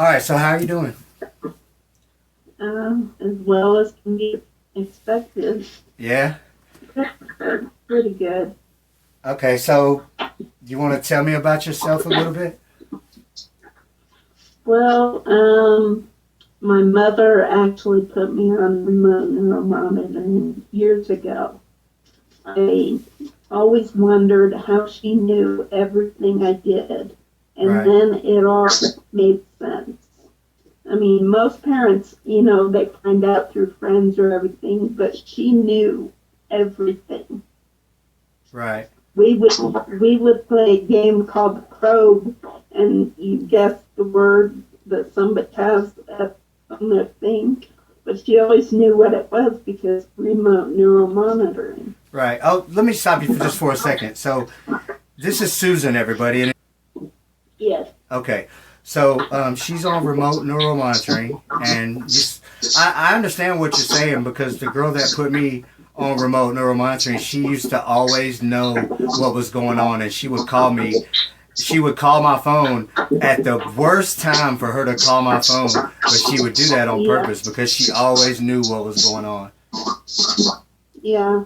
All right, so how are you doing? As well as can be expected. Yeah? Pretty good. Okay, so you want to tell me about yourself a little bit? Well, my mother actually put me on remote neuromonitoring years ago. I always wondered how she knew everything I did, and Right, then it all made sense. I mean, most parents, they find out through friends or everything, but she knew everything. right. We would play a game called Probe, and you guess the word that somebody has on their thing. But she always knew what it was because remote neural monitoring. Right. Oh, let me stop you for just for a second. So this is Susan, everybody. Yes. Okay. So she's on remote neural monitoring, and just, I understand what you're saying because the girl that put me on remote neural monitoring, she used to always know what was going on, and she would call me. She would call my phone at the worst time for her to call my phone, but she would do that on Yeah. purpose because she always knew what was going on. Yeah.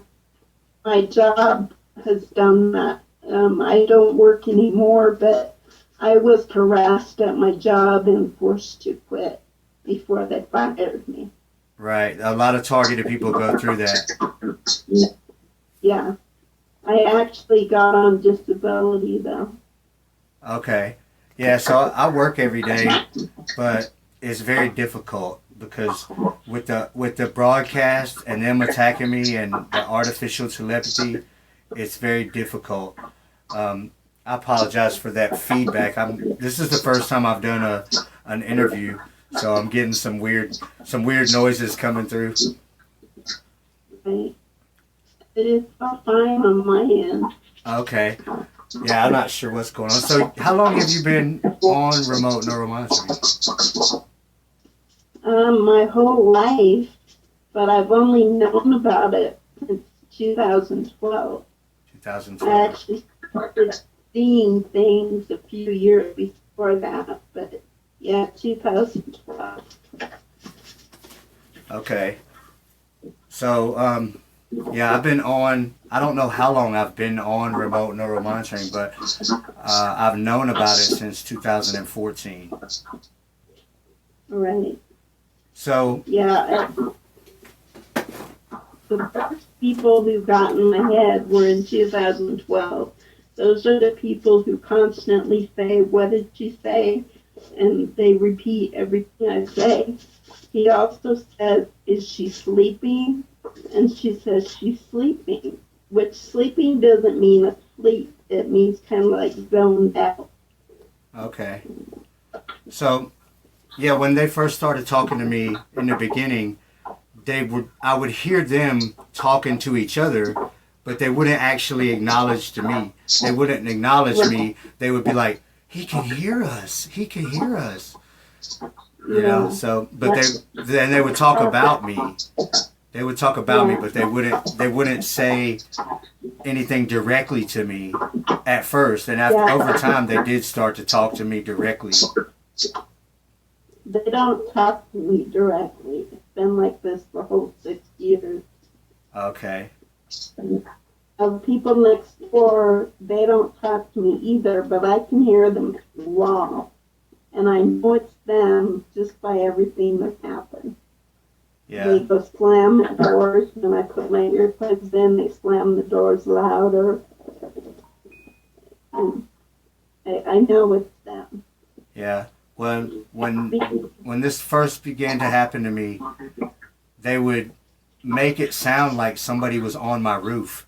My job has done that. I don't work anymore, but I was harassed at my job and forced to quit before they fired me. Right. A lot of targeted people go through that. Yeah. I actually got on disability though. Okay. Yeah, so I work every day, but it's very difficult because with the broadcast and them attacking me and the artificial telepathy, it's very difficult. I apologize for that feedback. This is the first time I've done an interview, so I'm getting some weird noises coming through. Right? It is all fine on my end. Okay. Yeah, I'm not sure what's going on. So, how long have you been on remote neural monitoring? My whole life, but I've only known about it since 2012. I 2012. actually started seeing things a few years before that, but yeah, 2012. Okay. So, yeah, I've been on. I don't know how long I've been on remote neural monitoring, but I've known about it since 2014. Right. So, Yeah, the first people who got in my head were in 2012. Those are the people who constantly say, "What did she say?" And they repeat everything I say. He also says, "Is she sleeping?" And she says, "She's sleeping," which sleeping doesn't mean asleep. It means kind of like zoned out. okay. So, yeah, when they first started talking to me in the beginning, I would hear them talking to each other, but they wouldn't actually acknowledge to me. They wouldn't acknowledge Right. me. They would be like, "He can hear us. He can hear us." Yeah. So, but That's then they would talk about me. They would talk about me, yeah. but they wouldn't say anything directly to me at first. And after over Yeah. time, they did start to talk to me directly. They don't talk to me directly. It's been like this the whole 6 years. Okay. People next door, they don't talk to me either, but I can hear them through the wall. And I know it's them just by everything that happens. They Yeah. go slam the doors. When I put my earplugs in, they slam the doors louder. And I know it's them. Yeah. When this first began to happen to me, they would make it sound like somebody was on my roof,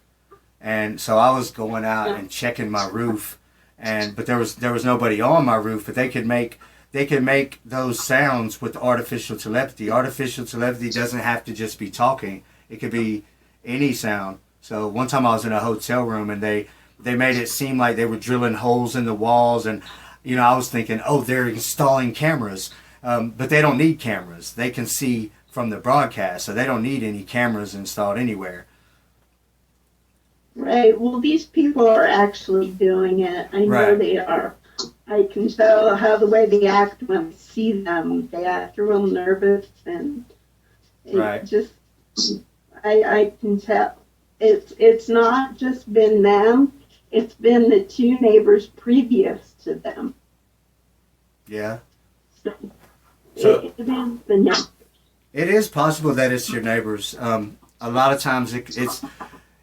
and so I was going out and checking my roof, but there was nobody on my roof, but they could make those sounds with artificial telepathy. Artificial telepathy doesn't have to just be talking; it could be any sound. So one time I was in a hotel room and they made it seem like they were drilling holes in the walls, and I was thinking, oh, they're installing cameras, but they don't need cameras. They can see from the broadcast, so they don't need any cameras installed anywhere. Right. Well, these people are actually doing it. I know Right. they are. I can tell how the way they act when I see them. They act real nervous, and it Right. just, I can tell. It's not just been them. It's been the two neighbors previous to them. Yeah. So So it is the neighbors. it is possible that it's your neighbors. A lot of times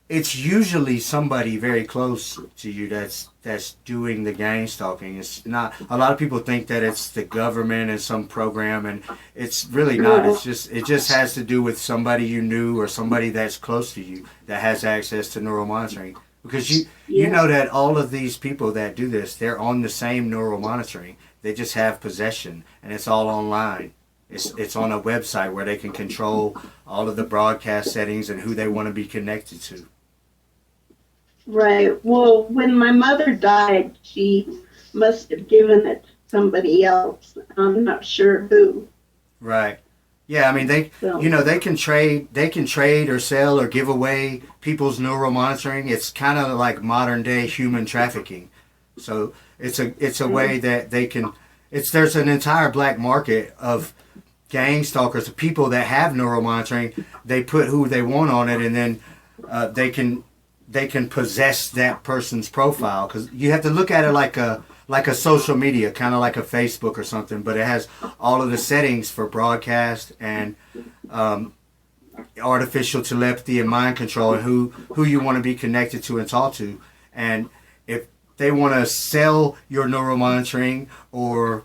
it's usually somebody very close to you that's doing the gang stalking. It's not. A lot of people think that it's the government and some program, and it's really not. It just has to do with somebody you knew or somebody that's close to you that has access to neural monitoring. Because you know that all of these people that do this, they're on the same neural monitoring. They just have possession, and it's all online. It's on a website where they can control all of the broadcast settings and who they want to be connected to. Right. Well, when my mother died, she must have given it to somebody else. I'm not sure who. Right. Yeah, I mean So, they can trade or sell or give away people's neural monitoring. It's kind of like modern day human trafficking. So it's a way that they can there's an entire black market of gang stalkers, people that have neural monitoring. They put who they want on it, and then they can possess that person's profile, because you have to look at it like a social media, kind of like a Facebook or something, but it has all of the settings for broadcast and artificial telepathy and mind control, and who you want to be connected to and talk to. And if they want to sell your neural monitoring or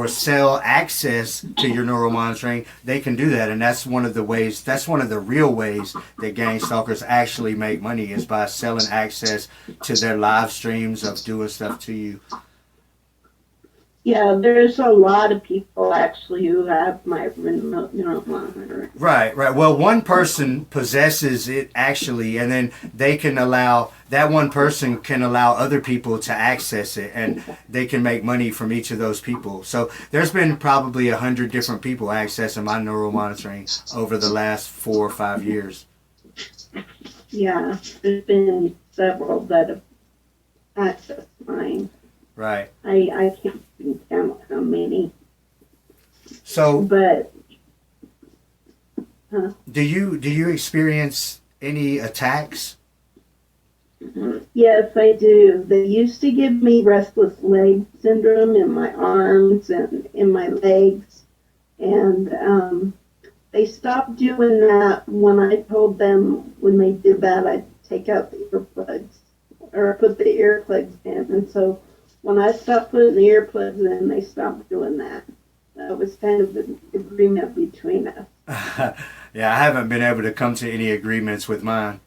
sell access to your neural monitoring, they can do that. And that's one of the real ways that gang stalkers actually make money, is by selling access to their live streams of doing stuff to you. yeah, there's a lot of people actually who have my remote neural monitor. Right. Well, one person possesses it actually, and then that one person can allow other people to access it, and they can make money from each of those people. So there's been probably 100 different people accessing my neural monitoring over the last 4 or 5 years. Yeah, there's been several that have accessed mine. Right. I can't even count how many, So but do you experience any attacks? yes, I do. They used to give me restless leg syndrome in my arms and in my legs, and they stopped doing that when I told them when they did that I'd take out the earplugs or put the earplugs in, and so when I stopped putting the earplugs in, they stopped doing that. That was kind of an agreement between us. Yeah, I haven't been able to come to any agreements with mine.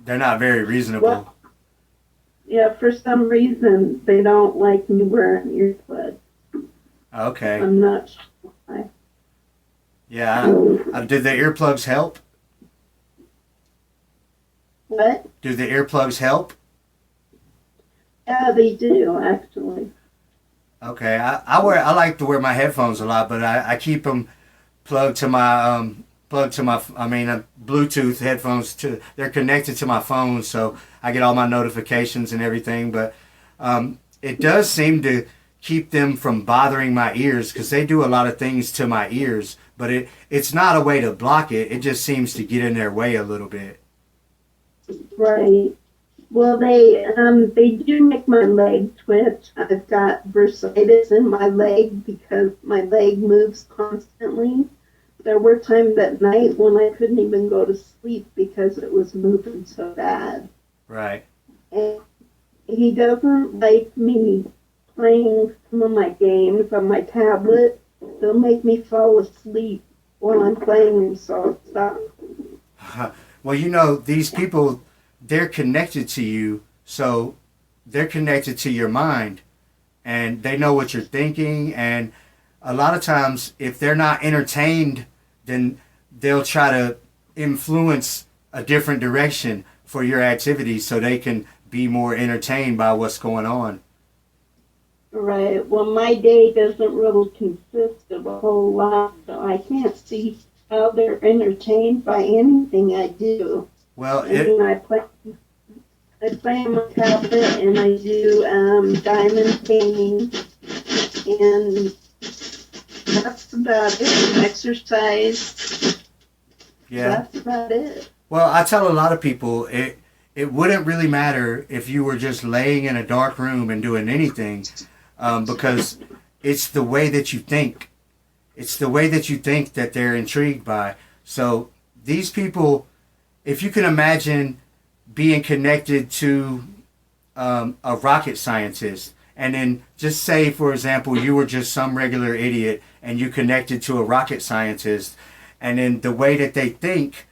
They're not very reasonable. Well, yeah, for some reason, they don't like me wearing earplugs. Okay. I'm not sure why. Yeah. Did the earplugs help? What? Do the earplugs help? Yeah, they do, actually. Okay. I like to wear my headphones a lot, but I keep them plugged to my Bluetooth headphones. They're connected to my phone, so I get all my notifications and everything. But it does seem to keep them from bothering my ears, because they do a lot of things to my ears. But it's not a way to block it. It just seems to get in their way a little bit. Right. Well, they do make my leg twitch. I've got bursitis in my leg because my leg moves constantly. There were times at night when I couldn't even go to sleep because it was moving so bad. Right. And he doesn't like me playing some of my games on my tablet. They'll make me fall asleep while I'm playing them, so stop. Well, these people, they're connected to you, so they're connected to your mind, and they know what you're thinking. And a lot of times, if they're not entertained, then they'll try to influence a different direction for your activities so they can be more entertained by what's going on. Right. Well, my day doesn't really consist of a whole lot, so I can't see how they're entertained by anything I do. Well, I mean, I play I play on my tablet and I do diamond painting, and that's about it. Exercise. Yeah. That's about it. Well, I tell a lot of people it wouldn't really matter if you were just laying in a dark room and doing anything, because it's the way that you think. It's the way that you think that they're intrigued by. So these people, if you can imagine being connected to a rocket scientist, and then just say, for example, you were just some regular idiot and you connected to a rocket scientist, and then the way that they think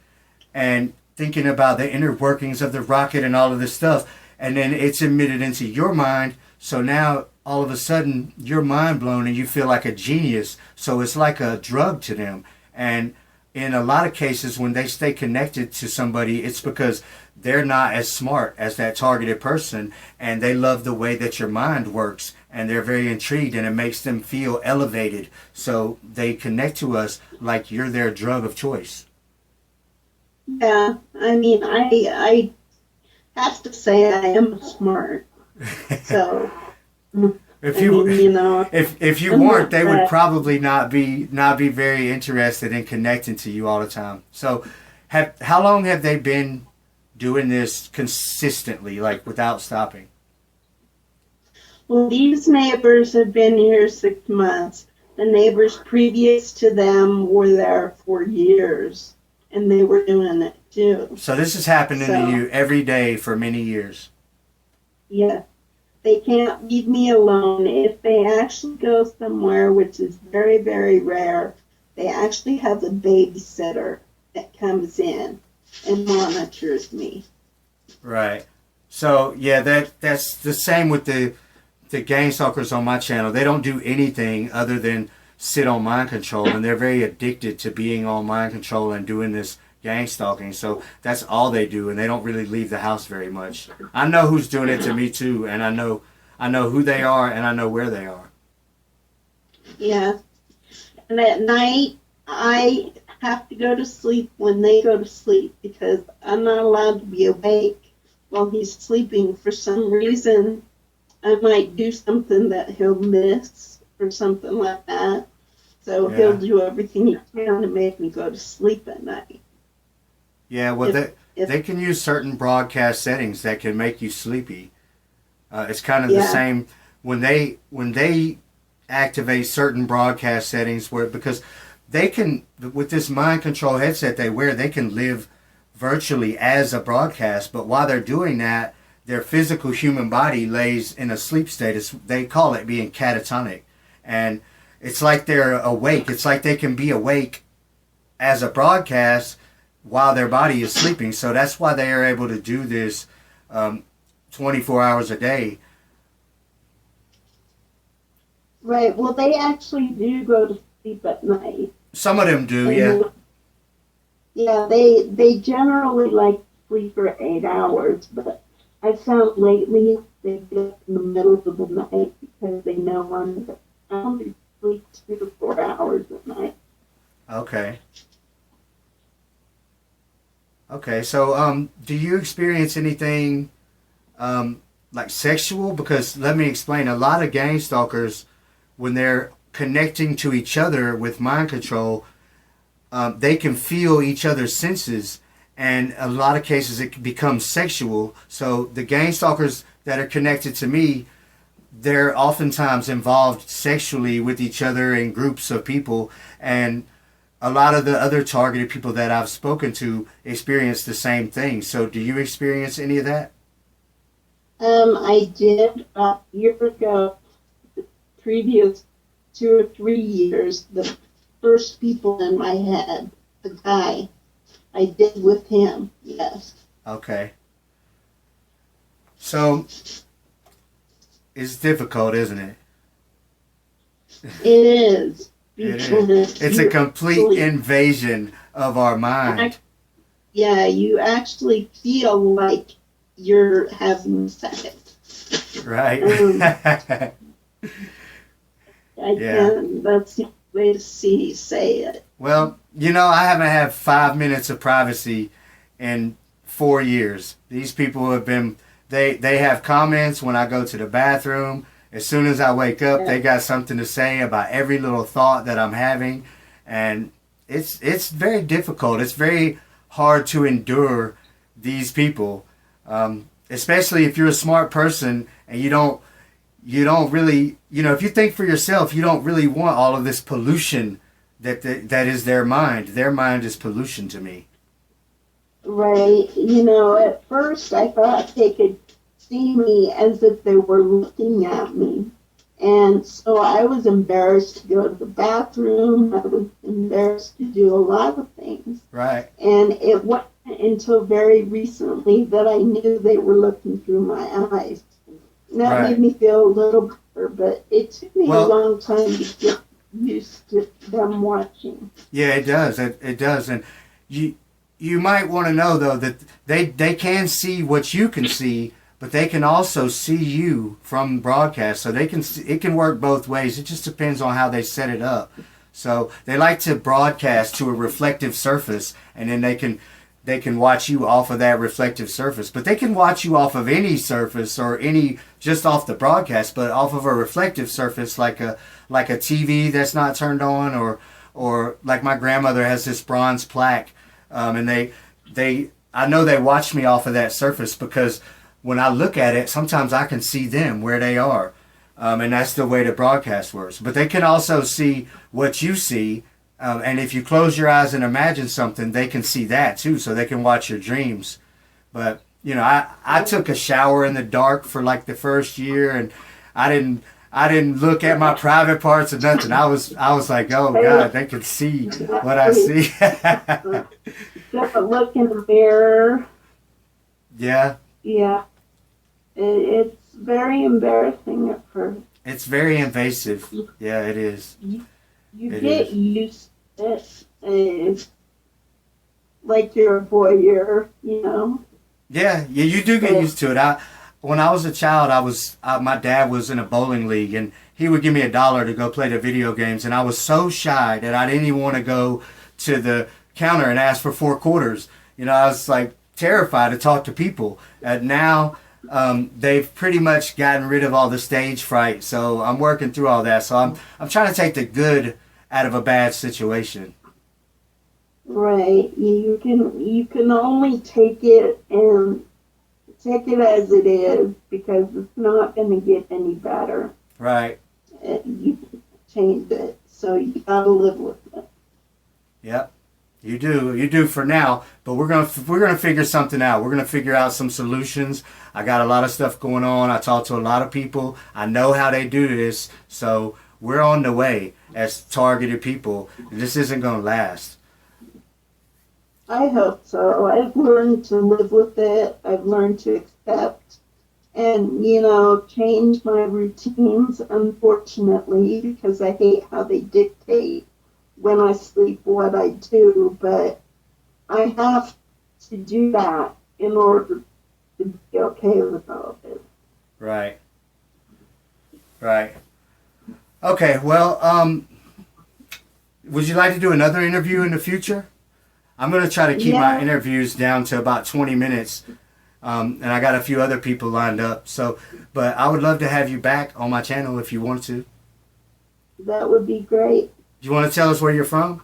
and thinking about the inner workings of the rocket and all of this stuff, and then it's admitted into your mind. So now all of a sudden you're mind blown and you feel like a genius. So it's like a drug to them. And in a lot of cases, when they stay connected to somebody, it's because they're not as smart as that targeted person, and they love the way that your mind works, and they're very intrigued, and it makes them feel elevated. So they connect to us like you're their drug of choice. Yeah, I mean, I have to say I am smart. So, If I you mean, you know, if you I'm weren't, not they would that. probably not be very interested in connecting to you all the time. So, how long have they been doing this consistently, like without stopping? Well, these neighbors have been here 6 months. The neighbors previous to them were there for years, and they were doing it too. So this is happening to So, you every day for many years. yeah, they can't leave me alone. If they actually go somewhere, which is very, very rare, they actually have a babysitter that comes in and monitors me. Right. So yeah, that's the same with the gang stalkers on my channel. They don't do anything other than sit on mind control, and they're very addicted to being on mind control and doing this gang stalking. So that's all they do, and they don't really leave the house very much. I know who's doing it to me too, and I know who they are, and I know where they are. Yeah. And at night, I have to go to sleep when they go to sleep because I'm not allowed to be awake while he's sleeping. For some reason, I might do something that he'll miss or something like that. So he'll Yeah. do everything he can to make me go to sleep at night. Yeah. Well, If, if they can use certain broadcast settings that can make you sleepy. It's kind of the yeah, same when they activate certain broadcast settings where, because they can, with this mind control headset they wear, they can live virtually as a broadcast, but while they're doing that, their physical human body lays in a sleep state. They call it being catatonic, and it's like they're awake. It's like they can be awake as a broadcast while their body is sleeping. So that's why they are able to do this 24 hours a day. right. Well, they actually do go to sleep at night. Some of them do, yeah. And yeah, they generally like to sleep for 8 hours, but I found lately they get up in the middle of the night because they know I only sleep 2 to 4 hours at night. Okay. Okay. So, do you experience anything like sexual? Because let me explain. A lot of gang stalkers, when they're connecting to each other with mind control, they can feel each other's senses, and a lot of cases it becomes sexual. So the gang stalkers that are connected to me, they're oftentimes involved sexually with each other in groups of people, and a lot of the other targeted people that I've spoken to experience the same thing. So do you experience any of that? I did a year ago, the previous 2 or 3 years, the first people in my head, the guy, I did with him, yes. Okay. So it's difficult, isn't it? It is. It is. Because It's a you complete actually, invasion of our mind. yeah, you actually feel like you're having sex. Right? I Yeah. can, that's the way to say it. Well, I haven't had 5 minutes of privacy in 4 years. These people have been They have comments when I go to the bathroom. As soon as I wake up, they got something to say about every little thought that I'm having, and it's very difficult. It's very hard to endure these people, especially if you're a smart person and you don't really, if you think for yourself, you don't really want all of this pollution that is their mind. Their mind is pollution to me. Right. At first I thought they could see me as if they were looking at me. And so I was embarrassed to go to the bathroom. I was embarrassed to do a lot of things. Right. And it wasn't until very recently that I knew they were looking through my eyes. And that made me feel a little better, but it took me a long time to get used to them watching. Yeah, it does. It does. And you might want to know, though, that they can see what you can see, but they can also see you from broadcast. So it can work both ways. It just depends on how they set it up. So they like to broadcast to a reflective surface, and then they can watch you off of that reflective surface. But they can watch you off of any surface or just off the broadcast, but off of a reflective surface like a TV that's not turned on, or like my grandmother has this bronze plaque, and I know they watch me off of that surface because when I look at it, sometimes I can see them where they are, and that's the way the broadcast works. But they can also see what you see. And if you close your eyes and imagine something, they can see that too, so they can watch your dreams. But, I took a shower in the dark for like the first year, and I didn't look at my private parts or nothing. I was like, oh God, they can see what I see. Just look in the mirror. Yeah. Yeah. It's very embarrassing at first. It's very invasive. Yeah, it is. You get used to it. It's like you're a voyeur, Yeah, you do get used to it. When I was a child, my dad was in a bowling league, and he would give me $1 to go play the video games, and I was so shy that I didn't even want to go to the counter and ask for 4 quarters. I was like terrified to talk to people. And now they've pretty much gotten rid of all the stage fright, so I'm working through all that. So I'm trying to take the good out of a bad situation. Right. You can only take it as it is, because it's not going to get any better. Right. You can change it, so you got to live with it. Yep. You do for now, but we're gonna figure something out. We're gonna figure out some solutions. I got a lot of stuff going on. I talk to a lot of people. I know how they do this, so we're on the way as targeted people. This isn't gonna last. I hope so. I've learned to live with it. I've learned to accept and, change my routines, unfortunately, because I hate how they dictate when I sleep what I do, but I have to do that in order to be okay with all of it. Right. Okay, well, would you like to do another interview in the future? I'm going to try to keep my interviews down to about 20 minutes, and I got a few other people lined up. But I would love to have you back on my channel if you want to. That would be great. Do you want to tell us where you're from?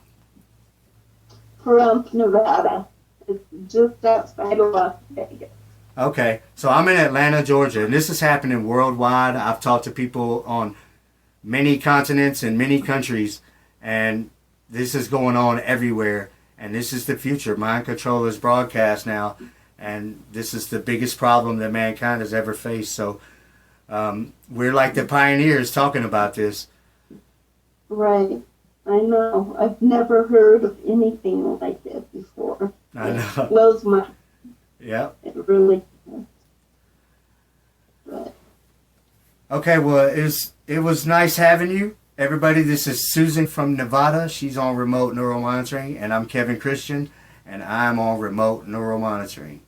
From Nevada. It's just outside of Las Vegas. Okay, so I'm in Atlanta, Georgia, and this is happening worldwide. I've talked to people on many continents and many countries, and this is going on everywhere. And this is the future. Mind control is broadcast now, and this is the biggest problem that mankind has ever faced. So we're like the pioneers talking about this. Right. I know. I've never heard of anything like it before. I know. It blows my... Yeah. It really does. But... Okay, well, it was nice having you. Everybody, this is Susan from Nevada. She's on remote neuromonitoring, and I'm Kevin Christian, and I'm on remote neuromonitoring.